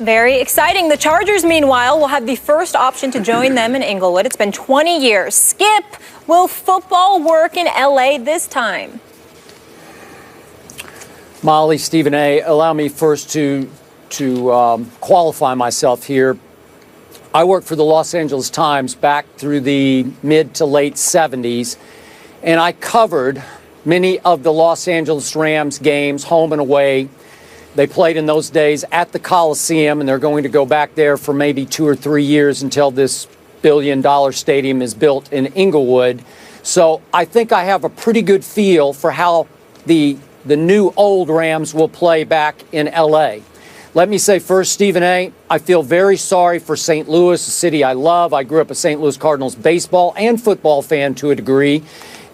Very exciting. The Chargers, meanwhile, will have the first option to join them in Inglewood. It's been 20 years. Skip, will football work in L.A. this time? Molly, Stephen A., allow me first to qualify myself here. I worked for the Los Angeles Times back through the mid to late 70s, and I covered many of the Los Angeles Rams games, home and away. They played in those days at the Coliseum, and they're going to go back there for maybe 2 or 3 years until this billion-dollar stadium is built in Inglewood. So I think I have a pretty good feel for how the new old Rams will play back in L.A. Let me say first, Stephen A., I feel very sorry for St. Louis, a city I love. I grew up a St. Louis Cardinals baseball and football fan to a degree.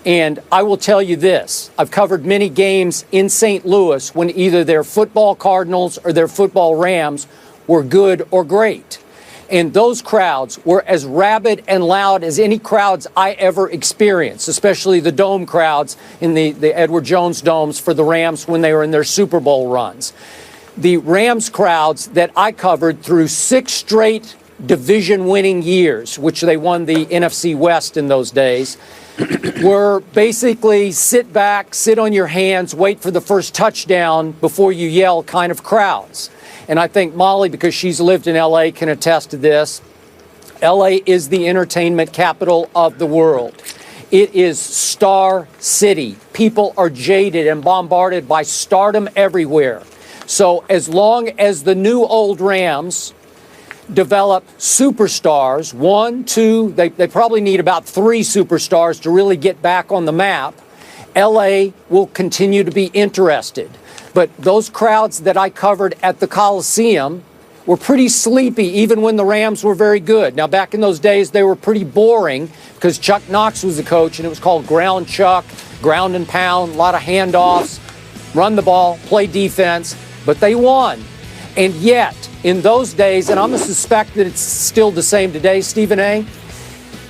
And I will tell you this, I've covered many games in St. Louis when either their football Cardinals or their football Rams were good or great. And those crowds were as rabid and loud as any crowds I ever experienced, especially the dome crowds in the Edward Jones domes for the Rams when they were in their Super Bowl runs. The Rams crowds that I covered through 6 straight division-winning years, which they won the NFC West in those days, were basically sit back, sit on your hands, wait for the first touchdown before you yell kind of crowds. And I think Molly, because she's lived in L.A., can attest to this. L.A. is the entertainment capital of the world. It is Star City. People are jaded and bombarded by stardom everywhere. So as long as the new old Rams develop superstars, 1, 2, they probably need about 3 superstars to really get back on the map, L.A. will continue to be interested. But those crowds that I covered at the Coliseum were pretty sleepy even when the Rams were very good. Now, back in those days, they were pretty boring because Chuck Knox was the coach, and it was called ground chuck, ground and pound, a lot of handoffs, run the ball, play defense, but they won. And yet, in those days, and I'm going to suspect that it's still the same today, Stephen A.,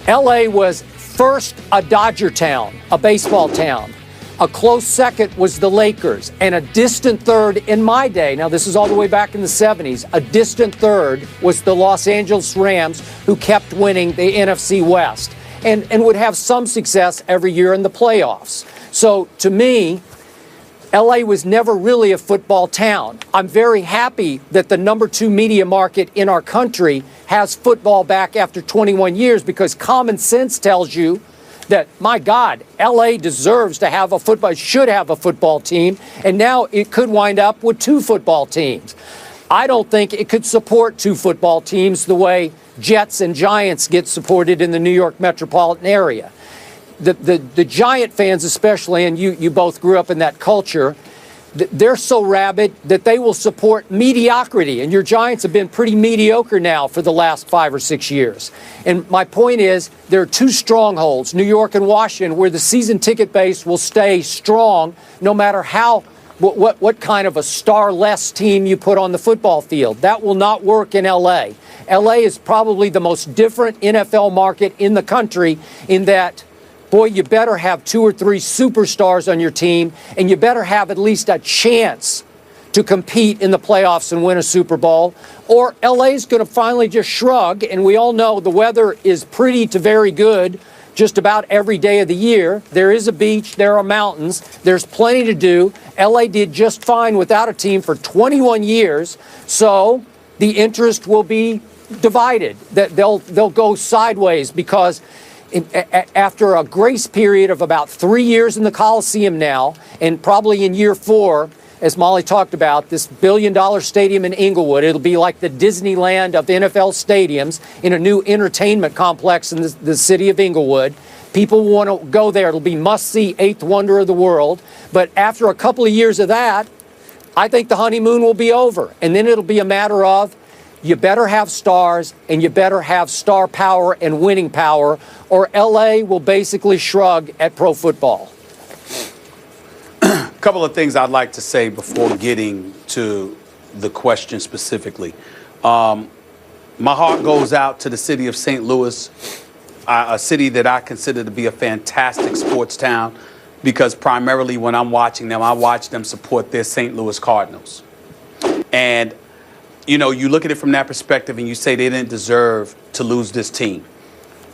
L.A. was first a Dodger town, a baseball town. A close second was the Lakers, and a distant third in my day, now this is all the way back in the 70s, a distant third was the Los Angeles Rams, who kept winning the NFC West and would have some success every year in the playoffs. So to me, L.A. was never really a football town. I'm very happy that the number 2 media market in our country has football back after 21 years because common sense tells you that, my God, L.A. deserves to have should have a football team, and now it could wind up with 2 football teams. I don't think it could support 2 football teams the way Jets and Giants get supported in the New York metropolitan area. The Giant fans especially, and you both grew up in that culture, they're so rabid that they will support mediocrity. And your Giants have been pretty mediocre now for the last 5 or 6 years. And my point is, there are 2 strongholds, New York and Washington, where the season ticket base will stay strong no matter what kind of a star-less team you put on the football field. That will not work in L.A. L.A. is probably the most different NFL market in the country in that, boy, you better have 2 or 3 superstars on your team, and you better have at least a chance to compete in the playoffs and win a Super Bowl, or LA's going to finally just shrug, and we all know the weather is pretty to very good just about every day of the year. There is a beach, there are mountains, there's plenty to do. LA did just fine without a team for 21 years, so the interest will be divided. They'll go sideways because after a grace period of about 3 years in the Coliseum now, and probably in year 4, as Molly talked about, this billion-dollar stadium in Inglewood, it'll be like the Disneyland of NFL stadiums in a new entertainment complex in the city of Inglewood. People want to go there. It'll be must-see, 8th wonder of the world. But after a couple of years of that, I think the honeymoon will be over. And then it'll be a matter of, you better have stars, and you better have star power and winning power, or L.A. will basically shrug at pro football. A couple of things I'd like to say before getting to the question specifically. My heart goes out to the city of St. Louis, a city that I consider to be a fantastic sports town, because primarily when I'm watching them, I watch them support their St. Louis Cardinals. And you know, you look at it from that perspective and you say they didn't deserve to lose this team.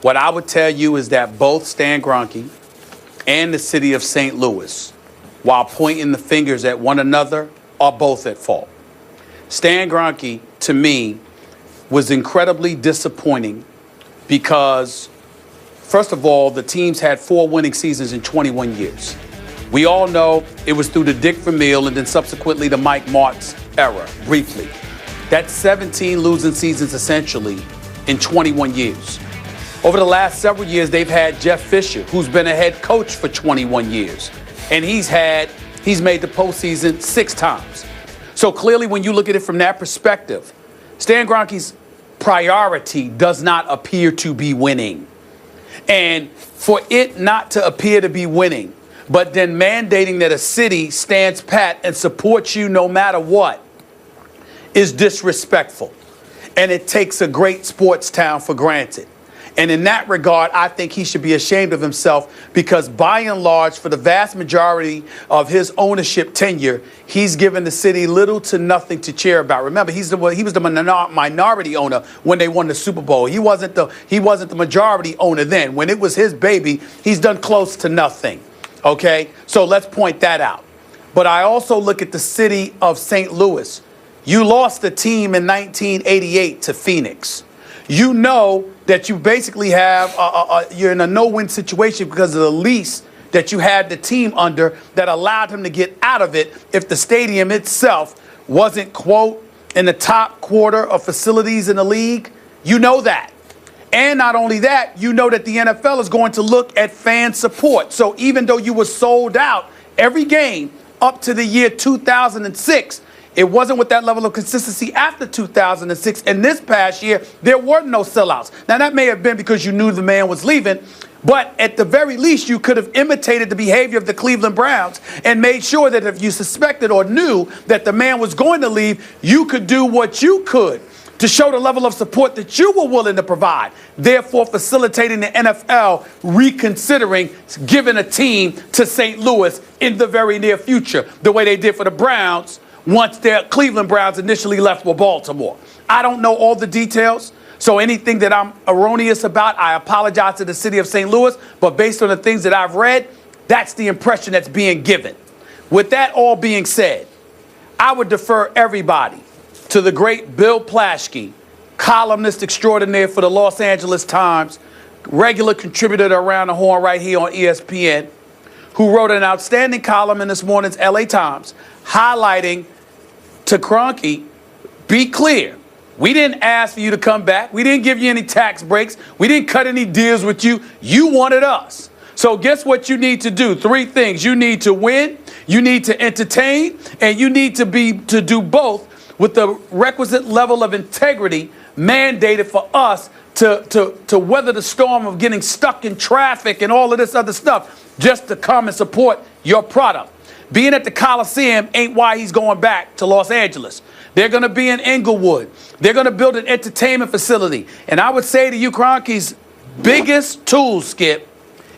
What I would tell you is that both Stan Kroenke and the city of St. Louis, while pointing the fingers at one another, are both at fault. Stan Kroenke, to me, was incredibly disappointing because, first of all, the teams had 4 winning seasons in 21 years. We all know it was through the Dick Vermeil and then subsequently the Mike Martz era, briefly. That's 17 losing seasons, essentially, in 21 years. Over the last several years, they've had Jeff Fisher, who's been a head coach for 21 years. And he's made the postseason 6 times. So clearly, when you look at it from that perspective, Stan Kroenke's priority does not appear to be winning. And for it not to appear to be winning, but then mandating that a city stands pat and supports you no matter what, is disrespectful. And it takes a great sports town for granted. And in that regard, I think he should be ashamed of himself because by and large, for the vast majority of his ownership tenure, he's given the city little to nothing to cheer about. Remember, he was the minority owner when they won the Super Bowl. He wasn't the majority owner then. When it was his baby, he's done close to nothing. Okay? So let's point that out. But I also look at the city of St. Louis. You lost the team in 1988 to Phoenix. You know that you basically have, you're in a no-win situation because of the lease that you had the team under that allowed him to get out of it if the stadium itself wasn't, quote, in the top quarter of facilities in the league. You know that. And not only that, you know that the NFL is going to look at fan support. So even though you were sold out every game up to the year 2006, it wasn't with that level of consistency after 2006. And this past year, there were no sellouts. Now, that may have been because you knew the man was leaving, but at the very least, you could have imitated the behavior of the Cleveland Browns and made sure that if you suspected or knew that the man was going to leave, you could do what you could to show the level of support that you were willing to provide, therefore facilitating the NFL reconsidering giving a team to St. Louis in the very near future, the way they did for the Browns once their Cleveland Browns initially left for Baltimore. I don't know all the details, so anything that I'm erroneous about, I apologize to the city of St. Louis, but based on the things that I've read, that's the impression that's being given. With that all being said, I would defer everybody to the great Bill Plaschke, columnist extraordinaire for the Los Angeles Times, regular contributor to Around the Horn right here on ESPN, who wrote an outstanding column in this morning's LA Times highlighting to Kroenke, be clear, we didn't ask for you to come back. We didn't give you any tax breaks. We didn't cut any deals with you. You wanted us. So guess what you need to do? 3 things. You need to win, you need to entertain, and you need to do both with the requisite level of integrity mandated for us to weather the storm of getting stuck in traffic and all of this other stuff just to come and support your product. Being at the Coliseum ain't why he's going back to Los Angeles. They're going to be in Inglewood. They're going to build an entertainment facility. And I would say to you, Kroenke's biggest tool, Skip,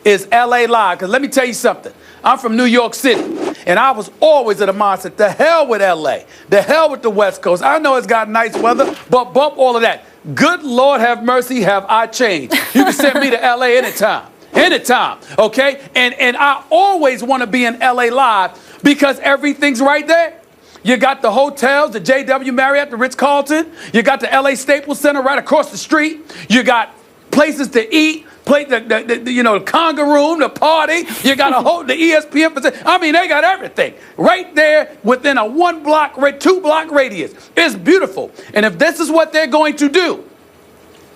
is LA Live. Because let me tell you something. I'm from New York City, and I was always of the mindset, the hell with LA. The hell with the West Coast. I know it's got nice weather, but bump all of that. Good Lord have mercy, have I changed. You can send me to LA anytime. Anytime, okay? And I always want to be in LA Live because everything's right there. You got the hotels, the JW Marriott, the Ritz-Carlton. You got the LA Staples Center right across the street. You got places to eat, the conga room, the party. You got the ESPN facility. I mean, they got everything right there within a 2-block radius. It's beautiful. And if this is what they're going to do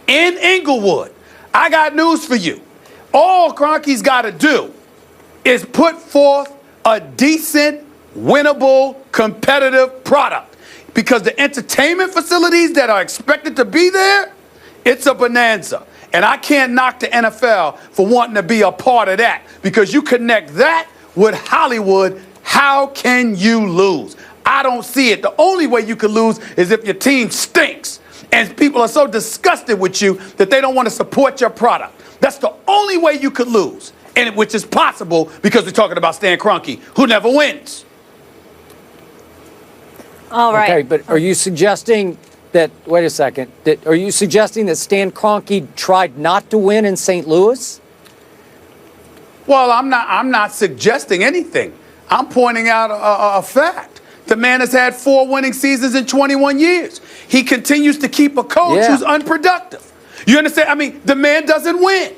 in Inglewood, I got news for you. All Kroenke's got to do is put forth a decent, winnable, competitive product. Because the entertainment facilities that are expected to be there, it's a bonanza. And I can't knock the NFL for wanting to be a part of that. Because you connect that with Hollywood, how can you lose? I don't see it. The only way you could lose is if your team stinks. And people are so disgusted with you that they don't want to support your product. That's the only way you could lose, and which is possible because we're talking about Stan Kroenke, who never wins. All right. Okay, but are you suggesting wait a second, are you suggesting that Stan Kroenke tried not to win in St. Louis? Well, I'm not suggesting anything. I'm pointing out a fact. The man has had 4 winning seasons in 21 years. He continues to keep a coach who's unproductive. You understand? I mean, the man doesn't win.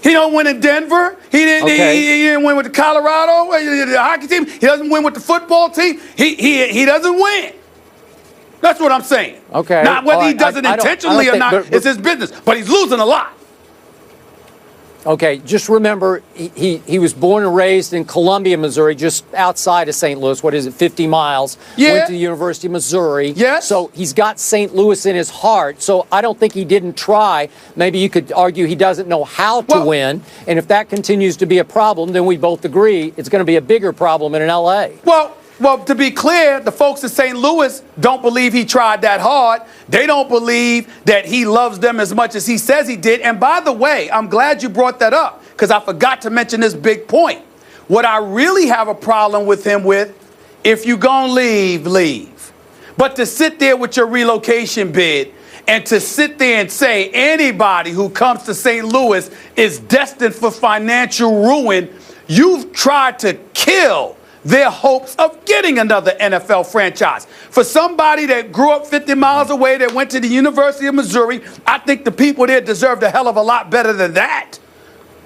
He don't win in Denver. He didn't win with the Colorado the hockey team. He doesn't win with the football team. He doesn't win. That's what I'm saying. Okay. Not whether he does it intentionally or not, it's his business. But he's losing a lot. Okay, just remember, he was born and raised in Columbia, Missouri, just outside of St. Louis. What is it, 50 miles? Yeah. Went to the University of Missouri. Yes. So he's got St. Louis in his heart. So I don't think he didn't try. Maybe you could argue he doesn't know how to win. And if that continues to be a problem, then we both agree it's going to be a bigger problem in L.A. Well, to be clear, the folks in St. Louis don't believe he tried that hard. They don't believe that he loves them as much as he says he did. And by the way, I'm glad you brought that up because I forgot to mention this big point. What I really have a problem with him with, if you gonna leave, leave. But to sit there with your relocation bid and to sit there and say anybody who comes to St. Louis is destined for financial ruin, you've tried to kill their hopes of getting another NFL franchise. For somebody that grew up 50 miles away, that went to the University of Missouri, I think the people there deserved a hell of a lot better than that.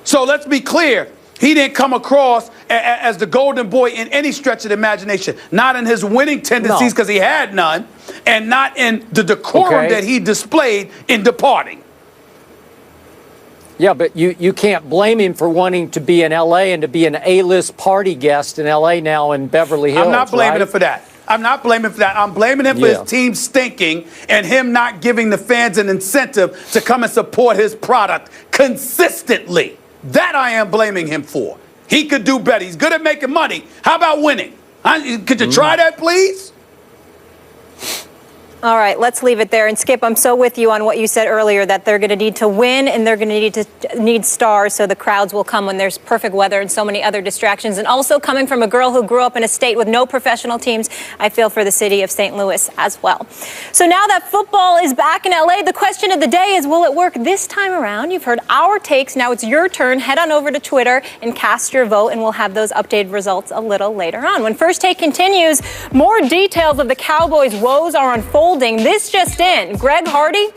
So let's be clear. He didn't come across as the golden boy in any stretch of the imagination. Not in his winning tendencies, because he had none, and not in the decorum that he displayed in departing. Yeah, but you can't blame him for wanting to be in L.A. and to be an A-list party guest in L.A. now in Beverly Hills. I'm not blaming him for that. I'm not blaming him for that. I'm blaming him for his team stinking and him not giving the fans an incentive to come and support his product consistently. That I am blaming him for. He could do better. He's good at making money. How about winning? Could you try that, please? All right, let's leave it there. And Skip, I'm so with you on what you said earlier, that they're going to need to win and they're going to need stars so the crowds will come when there's perfect weather and so many other distractions. And also, coming from a girl who grew up in a state with no professional teams, I feel for the city of St. Louis as well. So now that football is back in LA, the question of the day is, will it work this time around? You've heard our takes. Now it's your turn. Head on over to Twitter and cast your vote, and we'll have those updated results a little later on. When First Take continues, more details of the Cowboys' woes are unfolding. This just in, Greg Hardy